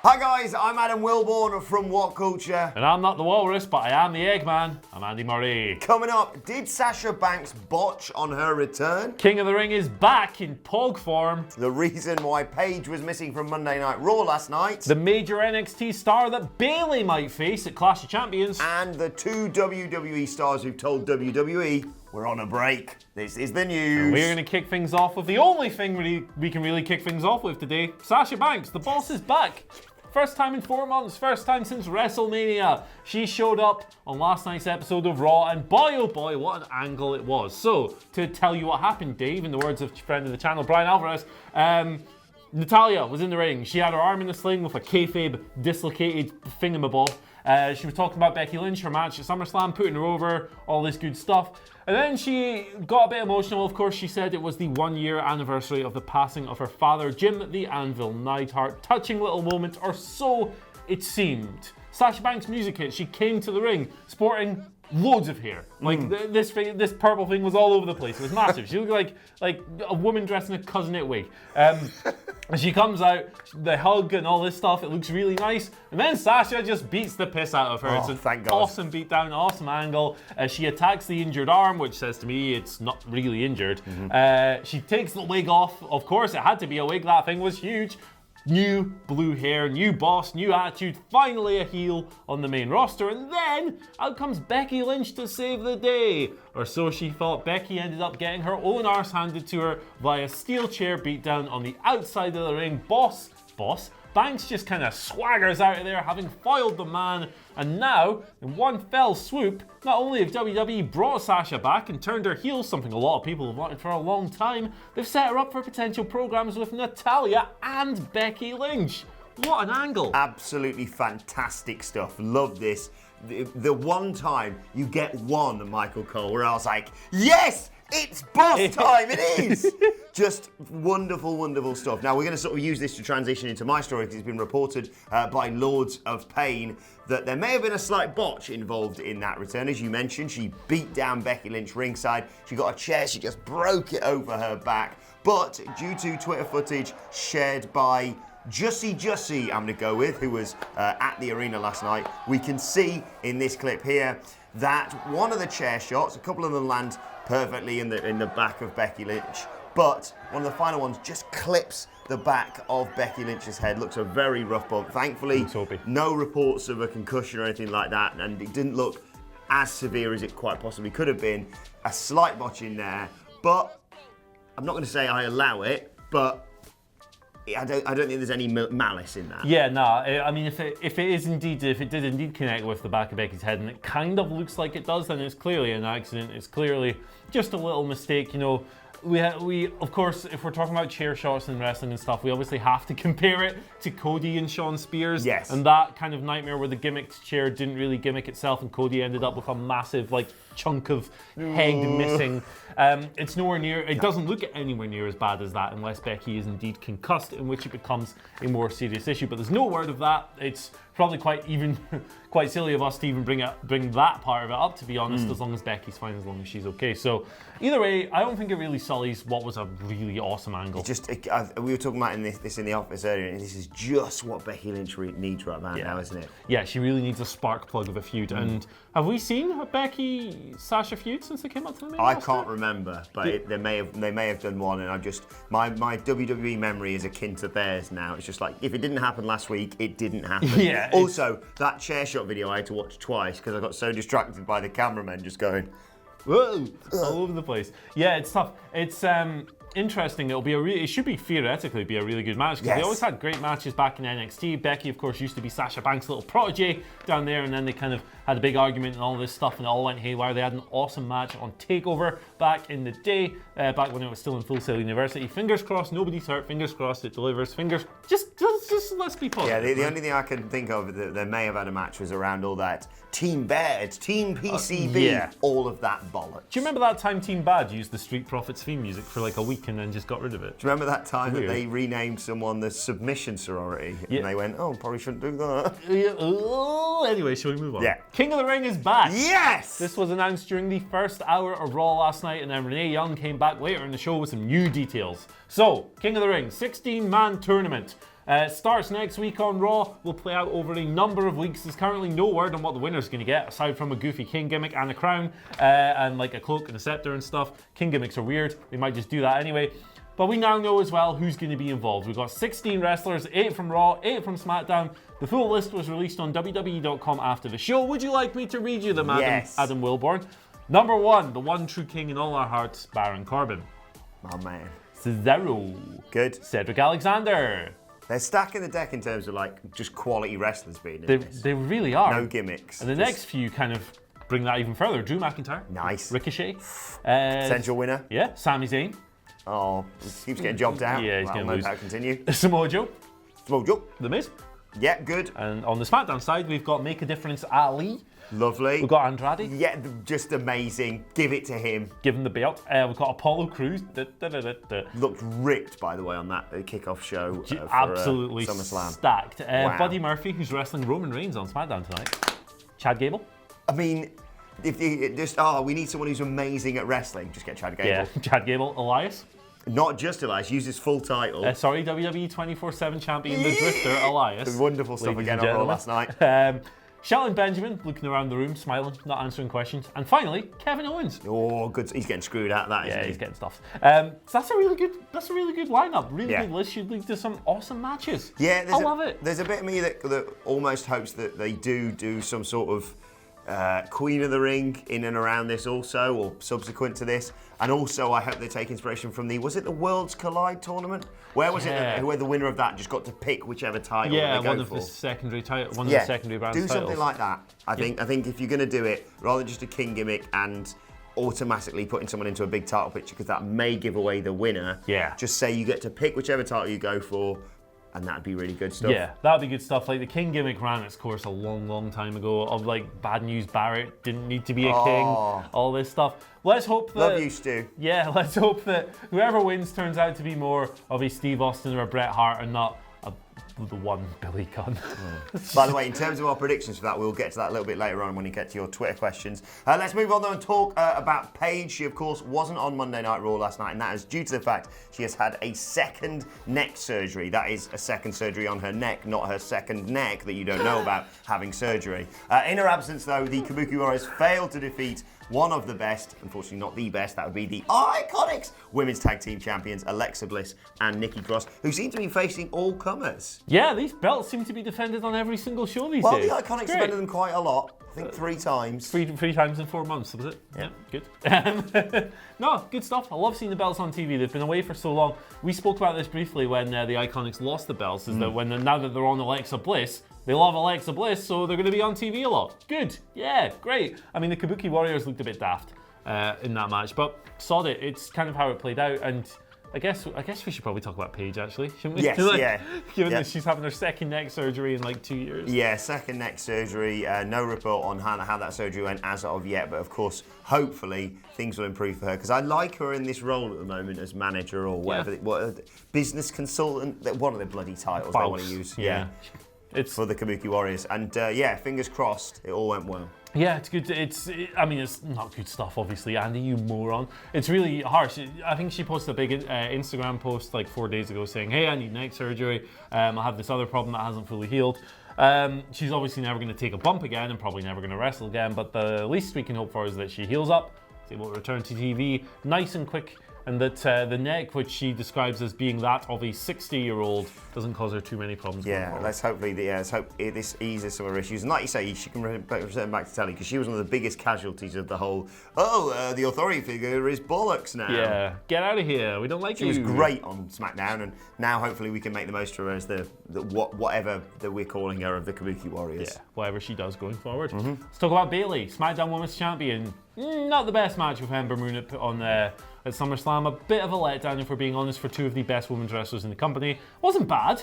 Hi guys, I'm Adam Wilborn from WhatCulture. And I'm not the walrus, but I am the Eggman. I'm Andy Murray. Coming up, did Sasha Banks botch on her return? King of the Ring is back in Pog form. The reason why Paige was missing from Monday Night Raw last night. The major NXT star that Bayley might face at Clash of Champions. And the two WWE stars who've told WWE we're on a break. This is the news. And we're going to kick things off with the only thing we can really kick things off with today. Sasha Banks, the boss, is back. First time in 4 months, first time since WrestleMania. She showed up on last night's episode of Raw, and boy oh boy, what an angle it was. So, to tell you what happened, Dave, in the words of friend of the channel, Brian Alvarez, Natalya was in the ring. She had her arm in a sling with a kayfabe dislocated thingamabob. She was talking about Becky Lynch, her match at SummerSlam, putting her over, all this good stuff. And then she got a bit emotional. Of course, she said it was the 1 year anniversary of the passing of her father, Jim the Anvil Neidhart. Touching little moment, or so it seemed. Sasha Banks' music hit. She came to the ring sporting loads of hair. Like this purple thing was all over the place. It was massive. She looked like a woman dressed in a cousin-it wig. And she comes out, the hug and all this stuff. It looks really nice. And then Sasha just beats the piss out of her. It's an awesome beatdown, awesome angle. She attacks the injured arm, which says to me it's not really injured. She takes the wig off. Of course, it had to be a wig. That thing was huge. New blue hair, new boss, new attitude, finally a heel on the main roster, and then out comes Becky Lynch to save the day. Or so she thought. Becky ended up getting her own arse handed to her via steel chair beatdown on the outside of the ring. Boss, Banks just kind of swaggers out of there, having foiled the man, and now, in one fell swoop, not only have WWE brought Sasha back and turned her heel, something a lot of people have wanted for a long time, they've set her up for potential programs with Natalya and Becky Lynch. What an angle! Absolutely fantastic stuff. Love this. The one time you get one, Michael Cole, where I was like, yes! It's boss time, it is! Just wonderful, wonderful stuff. Now, we're going to sort of use this to transition into my story, because it's been reported by Lords of Pain that there may have been a slight botch involved in that return. As you mentioned, she beat down Becky Lynch ringside. She got a chair, she just broke it over her back. But due to Twitter footage shared by Jussie, I'm going to go with, who was at the arena last night, we can see in this clip here that one of the chair shots, a couple of them land perfectly in the back of Becky Lynch, but one of the final ones just clips the back of Becky Lynch's head. Looks a very rough bump. Thankfully, no reports of a concussion or anything like that, and it didn't look as severe as it quite possibly could have been. A slight botch in there, but I'm not going to say I allow it, but I don't think there's any malice in that. Yeah, no. I mean, if it did indeed connect with the back of Becky's head, and it kind of looks like it does, then it's clearly an accident. It's clearly just a little mistake. You know, we of course, if we're talking about chair shots and wrestling and stuff, we obviously have to compare it to Cody and Shawn Spears. Yes. And that kind of nightmare where the gimmicked chair didn't really gimmick itself, and Cody ended up with a massive chunk of head missing. It's nowhere near. It doesn't look anywhere near as bad as that, unless Becky is indeed concussed, in which it becomes a more serious issue. But there's no word of that. It's probably quite silly of us to even bring that part of it up, to be honest. As long as Becky's fine, as long as she's okay. So either way, I don't think it really sullies what was a really awesome angle. We were talking about this in the office earlier, and this is just what Becky Lynch needs right now, isn't it? Yeah, she really needs a spark plug of a feud. And have we seen a Becky-Sasha feud since they came up to the main roster? I can't remember, but they may have done one, and my WWE memory is akin to theirs now. It's just like, if it didn't happen last week, it didn't happen. Yeah. Also, that chair shot video I had to watch twice because I got so distracted by the cameraman just going, whoa, all over the place. Yeah, it's tough. It's interesting. It should theoretically be a really good match, because they always had great matches back in NXT. Becky, of course, used to be Sasha Banks' little protege down there, and then they kind of had a big argument and all this stuff, and it all went haywire. They had an awesome match on TakeOver back in the day, back when it was still in Full Sail University. Fingers crossed, nobody's hurt. Fingers crossed, it delivers. Just let's be positive. Yeah, the only thing I can think of that they may have had a match was around all that Team Bad, Team PCB, all of that bollocks. Do you remember that time Team Bad used the Street Profits theme music for a week and then just got rid of it? Do you remember that time that they renamed someone the Submission Sorority? Yeah. And they went, probably shouldn't do that. Anyway, shall we move on? Yeah. King of the Ring is back. Yes! This was announced during the first hour of Raw last night, and then Renee Young came back later in the show with some new details. So, King of the Ring, 16-man tournament. Starts next week on Raw. Will play out over a number of weeks. There's currently no word on what the winner's going to get, aside from a goofy king gimmick and a crown, and like a cloak and a scepter and stuff. King gimmicks are weird. They might just do that anyway. But we now know as well who's going to be involved. We've got 16 wrestlers, 8 from Raw, 8 from SmackDown. The full list was released on WWE.com after the show. Would you like me to read you them, Adam Wilborn? Number 1, the one true king in all our hearts, Baron Corbin. My man. Cesaro. Good. Cedric Alexander. They're stacking the deck in terms of like just quality wrestlers being in this. They really are. No gimmicks. And the next few kind of bring that even further. Drew McIntyre. Nice. Ricochet. Potential winner. Yeah, Sami Zayn. Oh, he keeps getting jobbed out. Yeah, he's going to lose. That'll continue. Samoa Joe. Samoa Joe. The Miz. Yeah, good. And on the SmackDown side, we've got Make a Difference Ali. Lovely. We've got Andrade. Yeah, just amazing. Give it to him. Give him the belt. We've got Apollo Crews. Looked ripped, by the way, on that kickoff show. Absolutely SummerSlam. Stacked. Wow. Buddy Murphy, who's wrestling Roman Reigns on SmackDown tonight. Chad Gable. I mean, if you just we need someone who's amazing at wrestling. Just get Chad Gable. Yeah, Chad Gable. Elias. Not just Elias. Use his full title. WWE 24/7 champion, the Drifter, Elias. Wonderful stuff again on Raw last night. Shelton Benjamin looking around the room, smiling, not answering questions. And finally, Kevin Owens. Oh, good. He's getting screwed out of that, isn't he? Yeah, he's getting stuffed. So that's a really good lineup. Really good list. Should lead to some awesome matches. Yeah, I love it. There's a bit of me that almost hopes that they do some sort of Queen of the Ring in and around this also, or subsequent to this. And also, I hope they take inspiration from was it the Worlds Collide tournament? Where was it where the winner of that just got to pick whichever title they go for? One of the secondary brands do something titles. like that. I think if you're going to do it, rather than just a king gimmick and automatically putting someone into a big title picture, because that may give away the winner, just say you get to pick whichever title you go for, and that'd be really good stuff. Yeah, that'd be good stuff. Like the King gimmick ran its course a long time ago. Of like Bad News Barrett didn't need to be a king. All this stuff. Let's hope that. Love you, Stu. Yeah, let's hope that whoever wins turns out to be more of a Steve Austin or a Bret Hart and not the one Billy Gunn. By the way, in terms of our predictions for that, we'll get to that a little bit later on when you get to your Twitter questions. Let's move on though and talk about Paige. She, of course, wasn't on Monday Night Raw last night, and that is due to the fact she has had a second neck surgery. That is a second surgery on her neck, not her second neck that you don't know about having surgery. In her absence, though, the Kabuki Warriors failed to defeat one of the best, unfortunately not the best, that would be the Iconics Women's Tag Team Champions, Alexa Bliss and Nikki Cross, who seem to be facing all comers. Yeah, these belts seem to be defended on every single show these days. Well, the Iconics defended them quite a lot. I think 3 times. Three times in 4 months, was it? Yeah, good. No, good stuff. I love seeing the belts on TV. They've been away for so long. We spoke about this briefly when the Iconics lost the belts, is that now that they're on Alexa Bliss, they love Alexa Bliss, so they're going to be on TV a lot. Good. Yeah, great. I mean, the Kabuki Warriors looked a bit daft in that match, but sod it. It's kind of how it played out, and I guess we should probably talk about Paige, actually, shouldn't we? Yes, Given that she's having her second neck surgery in like 2 years. Yeah, second neck surgery. No report on how that surgery went as of yet, but of course, hopefully, things will improve for her, because I like her in this role at the moment as manager or whatever, business consultant, one of the bloody titles they want to use. Yeah. It's for the Kabuki Warriors. And fingers crossed, it all went well. Yeah, it's good. It's not good stuff, obviously, Andy, you moron. It's really harsh. I think she posted a big Instagram post like 4 days ago saying, hey, I need neck surgery. I have this other problem that hasn't fully healed. She's obviously never going to take a bump again and probably never going to wrestle again, but the least we can hope for is that she heals up, is able to return to TV nice and quick, and that the neck, which she describes as being that of a 60-year-old, doesn't cause her too many problems. Yeah, let's hope this eases some of her issues. And like you say, she can return back to telly, because she was one of the biggest casualties of the whole, the authority figure is bollocks now. Yeah, get out of here, we don't like you. She was great on SmackDown, and now hopefully we can make the most of her as the whatever that we're calling her of the Kabuki Warriors. Yeah, whatever she does going forward. Let's talk about Bayley, SmackDown Women's Champion. Not the best match with Ember Moon put on at SummerSlam. A bit of a letdown, if we're being honest, for 2 of the best women's wrestlers in the company. Wasn't bad.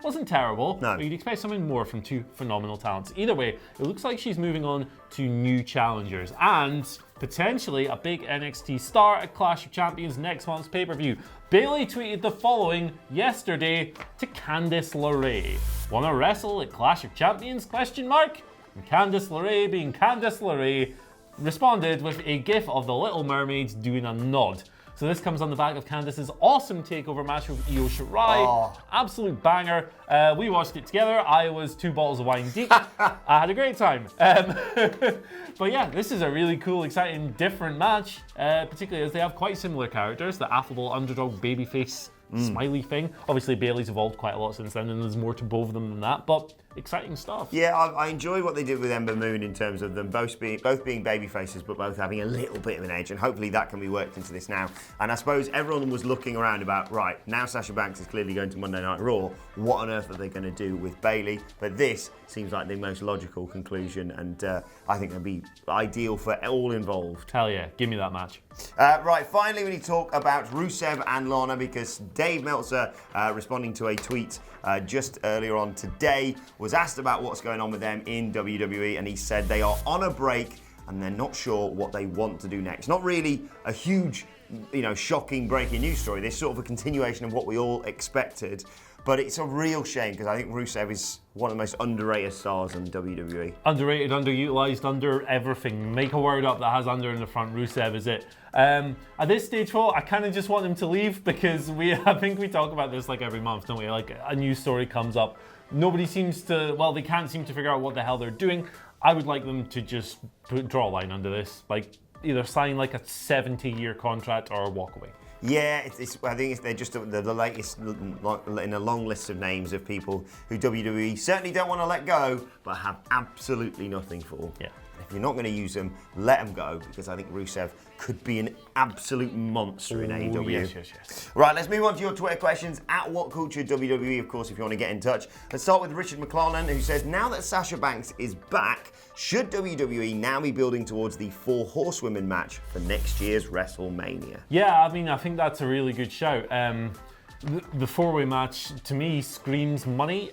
Wasn't terrible. No. But you'd expect something more from 2 phenomenal talents. Either way, it looks like she's moving on to new challengers and potentially a big NXT star at Clash of Champions next month's pay-per-view. Bayley tweeted the following yesterday to Candice LeRae. Wanna wrestle at Clash of Champions? ? And Candice LeRae, being Candice LeRae, responded with a gif of the Little Mermaid doing a nod. So this comes on the back of Candice's awesome takeover match with Io Shirai. Absolute banger. We watched it together. I was 2 bottles of wine deep. I had a great time. But yeah, this is a really cool, exciting, different match, particularly as they have quite similar characters. The affable underdog babyface smiley thing. Obviously, Bayley's evolved quite a lot since then, and there's more to both of them than that, but exciting stuff. Yeah, I enjoyed what they did with Ember Moon in terms of them both being baby faces, but both having a little bit of an edge, and hopefully that can be worked into this now. And I suppose everyone was looking around about, right, now Sasha Banks is clearly going to Monday Night Raw. What on earth are they going to do with Bayley? But this seems like the most logical conclusion, and I think it'll be ideal for all involved. Hell yeah, give me that match. Right, finally we need to talk about Rusev and Lana, because Dave Meltzer, responding to a tweet just earlier on today, was asked about what's going on with them in WWE, and he said they are on a break and they're not sure what they want to do next. Not really a huge, shocking breaking news story. This sort of a continuation of what we all expected. But it's a real shame because I think Rusev is one of the most underrated stars in WWE. Underrated, underutilized, under everything. Make a word up that has under in the front. Rusev is it. At this stage, though, I kind of just want him to leave because I think we talk about this like every month, don't we? Like a news story comes up. Nobody seems to, they can't seem to figure out what the hell they're doing. I would like them to just draw a line under this. Like either sign like a 70-year contract or walk away. Yeah, I think they're just the latest in a long list of names of people who WWE certainly don't want to let go, but have absolutely nothing for. Yeah. If you're not going to use them, let them go, because I think Rusev could be an absolute monster in AEW. Yes. Right, let's move on to your Twitter questions at WhatCulture WWE, of course, if you want to get in touch. Let's start with Richard McClellan, who says, now that Sasha Banks is back, should WWE now be building towards the 4 horsewomen match for next year's WrestleMania? Yeah, I think that's a really good shout. The 4-way match, to me, screams money.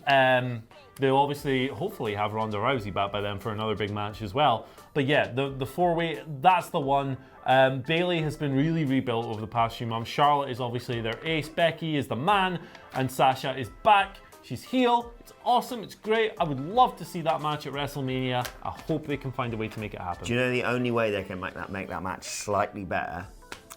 They'll hopefully have Ronda Rousey back by then for another big match as well. But yeah, the 4-way, that's the one. Bayley has been really rebuilt over the past few months. Charlotte is obviously their ace. Becky is the man. And Sasha is back. She's heel. It's awesome. It's great. I would love to see that match at WrestleMania. I hope they can find a way to make it happen. Do you know the only way they can make that match slightly better?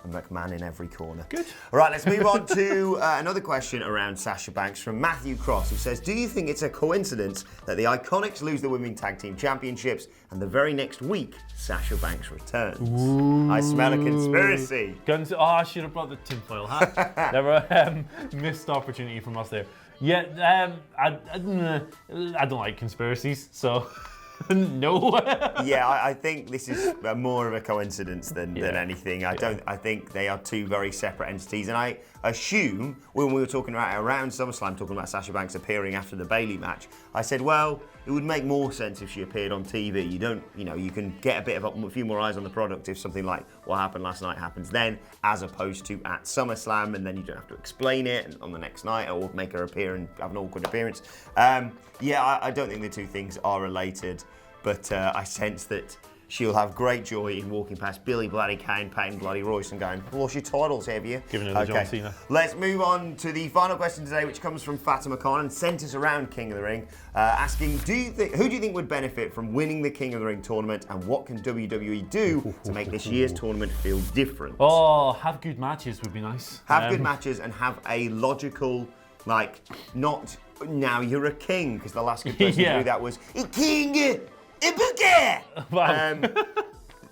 A McMahon in every corner. Good. All right, let's move on to another question around Sasha Banks from Matthew Cross, who says, do you think it's a coincidence that the Iconics lose the Women's Tag Team Championships and the very next week, Sasha Banks returns? Ooh. I smell a conspiracy. I should have brought the tinfoil hat. Never missed opportunity from us there. Yeah, I don't like conspiracies, so... No. Yeah, I think this is more of a coincidence than anything. I think they are 2 very separate entities, and I assume when we were talking about around SummerSlam, talking about Sasha Banks appearing after the Bayley match, I said, well, it would make more sense if she appeared on TV. You can get a few more eyes on the product if something like what happened last night happens then, as opposed to at SummerSlam, and then you don't have to explain it on the next night or make her appear and have an awkward appearance. I don't think the 2 things are related, but I sense that she'll have great joy in walking past Billy Bloody Kane, Peyton Bloody Royce, and going, "What's your titles, have you?" Giving her the John Cena. Let's move on to the final question today, which comes from Fatima Khan and sent us around King of the Ring, asking, who do you think would benefit from winning the King of the Ring tournament, and what can WWE do to make this year's tournament feel different? Have good matches would be nice. Have good matches and have a logical, not now you're a king, because the last good person to do that was a king.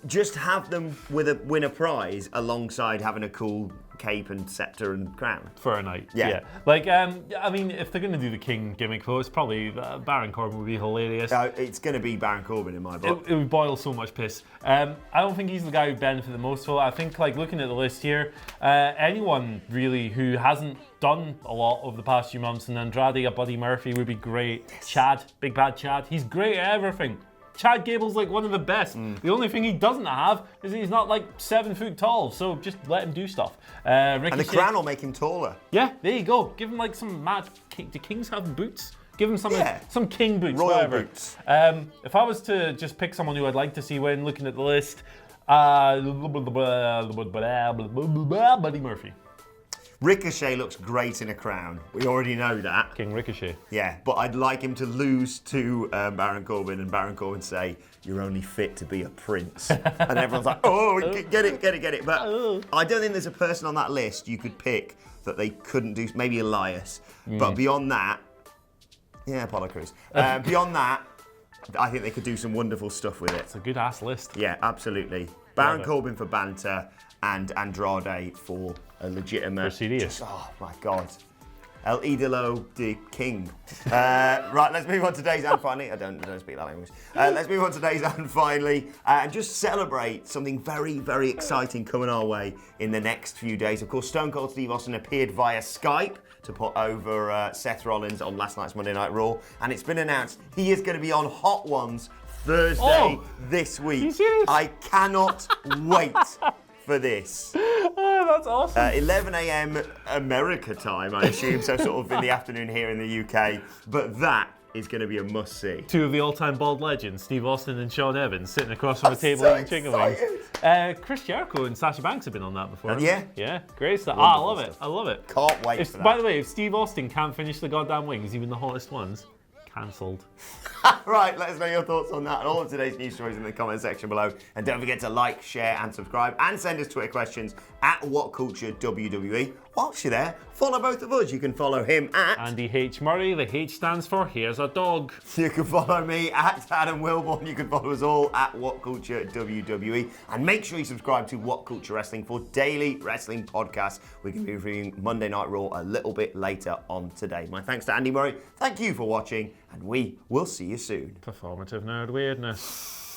Just have them win a prize alongside having a cool cape and scepter and crown for a night. Yeah. If they're going to do the king gimmick, though, it's probably Baron Corbin would be hilarious. It's going to be Baron Corbin in my book. It would boil so much piss. I don't think he's the guy who benefit the most. So I think, looking at the list here, anyone really who hasn't done a lot over the past few months, and Andrade, a Buddy Murphy would be great. Yes. Chad, Big Bad Chad, he's great at everything. Chad Gable's one of the best. The only thing he doesn't have is he's not 7 foot tall, so just let him do stuff. And the crown will make him taller. Yeah, there you go. Give him some mad. Do kings have boots? Give him some king boots. Royal whatever. Boots. If I was to just pick someone who I'd like to see win, looking at the list, Buddy Murphy. Ricochet looks great in a crown. We already know that. King Ricochet. Yeah, but I'd like him to lose to Baron Corbin and Baron Corbin say, "You're only fit to be a prince." And everyone's like, "Oh, get it. But I don't think there's a person on that list you could pick that they couldn't do. Maybe Elias. But beyond that, yeah, Apollo Crews. Beyond that, I think they could do some wonderful stuff with it. It's a good ass list. Yeah, absolutely. Baron Corbin for banter and Andrade for a legitimate... Serious. Oh, my God. El Idolo de King. Right, let's move on to Days and finally. I don't speak that language. Let's move on to Days and finally and just celebrate something very, very exciting coming our way in the next few days. Of course, Stone Cold Steve Austin appeared via Skype to put over Seth Rollins on last night's Monday Night Raw, and it's been announced he is going to be on Hot Ones Thursday this week. Are you serious? I cannot wait for this. Oh, that's awesome. 11 a.m. America time, I assume, so sort of in the afternoon here in the UK. But that is going to be a must-see. Two of the all-time bald legends, Steve Austin and Sean Evans, sitting across from a table so eating chicken wings. Chris Jericho and Sasha Banks have been on that before. Yeah? Yeah, great stuff. Wonderful I love stuff. it. I love it. Can't wait for that. By the way, if Steve Austin can't finish the goddamn wings, even the hottest ones, cancelled. Right, let us know your thoughts on that and all of today's news stories in the comment section below. And don't forget to like, share and subscribe and send us Twitter questions at WhatCultureWWE. Whilst you're there, follow both of us. You can follow him at... Andy H. Murray. The H stands for Here's a Dog. You can follow me at Adam Wilborn. You can follow us all at WhatCultureWWE. And make sure you subscribe to What Culture Wrestling for daily wrestling podcasts. We can be reviewing Monday Night Raw a little bit later on today. My thanks to Andy Murray. Thank you for watching, and we will see you soon. Performative nerd weirdness.